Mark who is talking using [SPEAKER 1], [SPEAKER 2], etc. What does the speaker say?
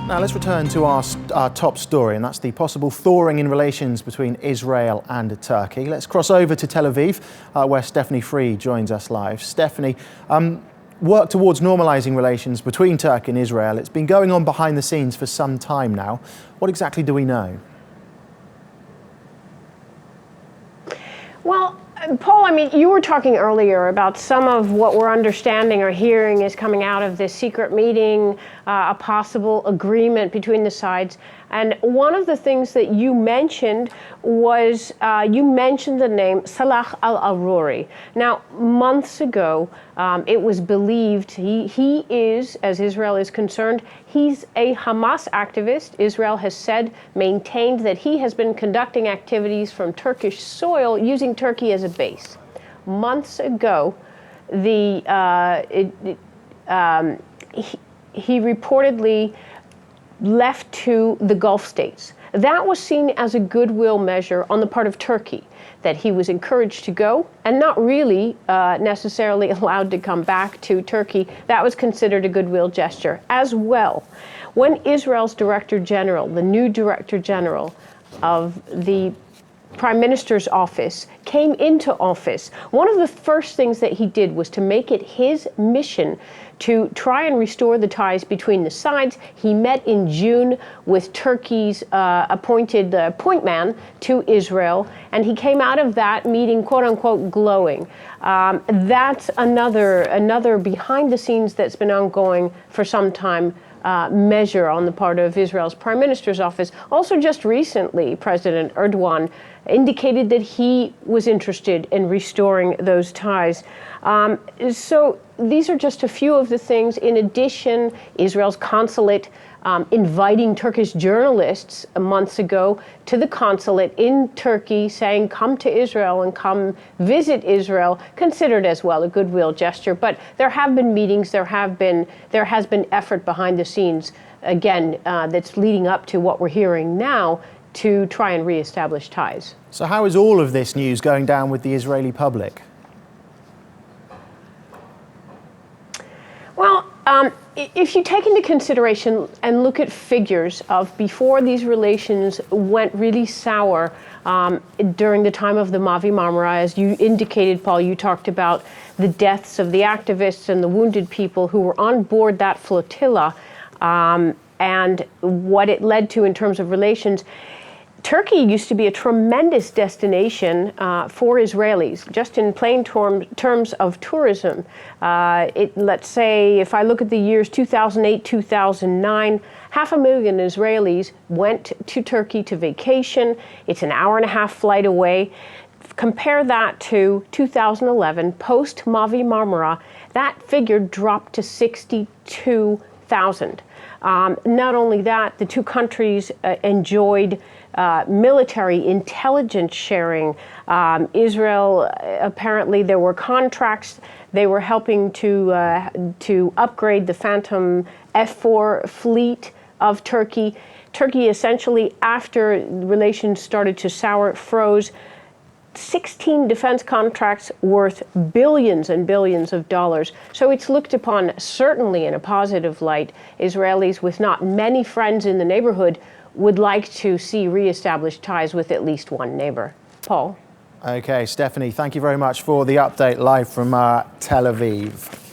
[SPEAKER 1] Now let's return to our top story, and that's the possible thawing in relations between Israel and Turkey. Let's cross over to Tel Aviv, where Stephenie Fried joins us live. Stephenie, work towards normalising relations between Turkey and Israel. It's been going on behind the scenes for some time now. What exactly do we know?
[SPEAKER 2] Well, Paul, I mean, you were talking earlier about some of what we're understanding or hearing is coming out of this secret meeting, a possible agreement between the sides. And one of the things that you mentioned was, you mentioned the name Salah al-Aruri. Now, months ago, it was believed he is, as Israel is concerned, he's a Hamas activist. Israel has said, maintained that he has been conducting activities from Turkish soil using Turkey as a base. Months ago, he reportedly left to the Gulf states. That was seen as a goodwill measure on the part of Turkey, that he was encouraged to go and not really necessarily allowed to come back to Turkey. That was considered a goodwill gesture as well. When Israel's Director General, the new Director General of the Prime Minister's office, came into office, one of the first things that he did was to make it his mission to try and restore the ties between the sides. He met in June with Turkey's appointed point man to Israel, and he came out of that meeting, quote unquote, glowing. That's another behind the scenes that's been ongoing for some time. Measure on the part of Israel's Prime Minister's office. Also, just recently, President Erdogan indicated that he was interested in restoring those ties. So these are just a few of the things. In addition, Israel's consulate inviting Turkish journalists months ago to the consulate in Turkey, saying, come to Israel and come visit Israel, considered as well a goodwill gesture. But there have been meetings, there has been effort behind the scenes, again, that's leading up to what we're hearing now to try and reestablish ties.
[SPEAKER 1] So how is all of this news going down with the Israeli public?
[SPEAKER 2] Well, if you take into consideration and look at figures of before these relations went really sour during the time of the Mavi Marmara, as you indicated, Paul, you talked about the deaths of the activists and the wounded people who were on board that flotilla and what it led to in terms of relations. Turkey used to be a tremendous destination for Israelis, just in plain terms of tourism. Let's say, if I look at the years 2008, 2009, 500,000 Israelis went to Turkey to vacation. It's an hour-and-a-half flight away. Compare that to 2011, post-Mavi Marmara, that figure dropped to 62,000. Not only that, the two countries enjoyed military intelligence sharing. Israel, apparently there were contracts. They were helping to upgrade the Phantom F-4 fleet of Turkey. Turkey essentially, after relations started to sour, froze 16 defense contracts worth billions and billions of dollars. So it's looked upon certainly in a positive light. Israelis with not many friends in the neighborhood would like to see reestablished ties with at least one neighbor. Paul?
[SPEAKER 1] Okay, Stephenie, thank you very much for the update live from Tel Aviv.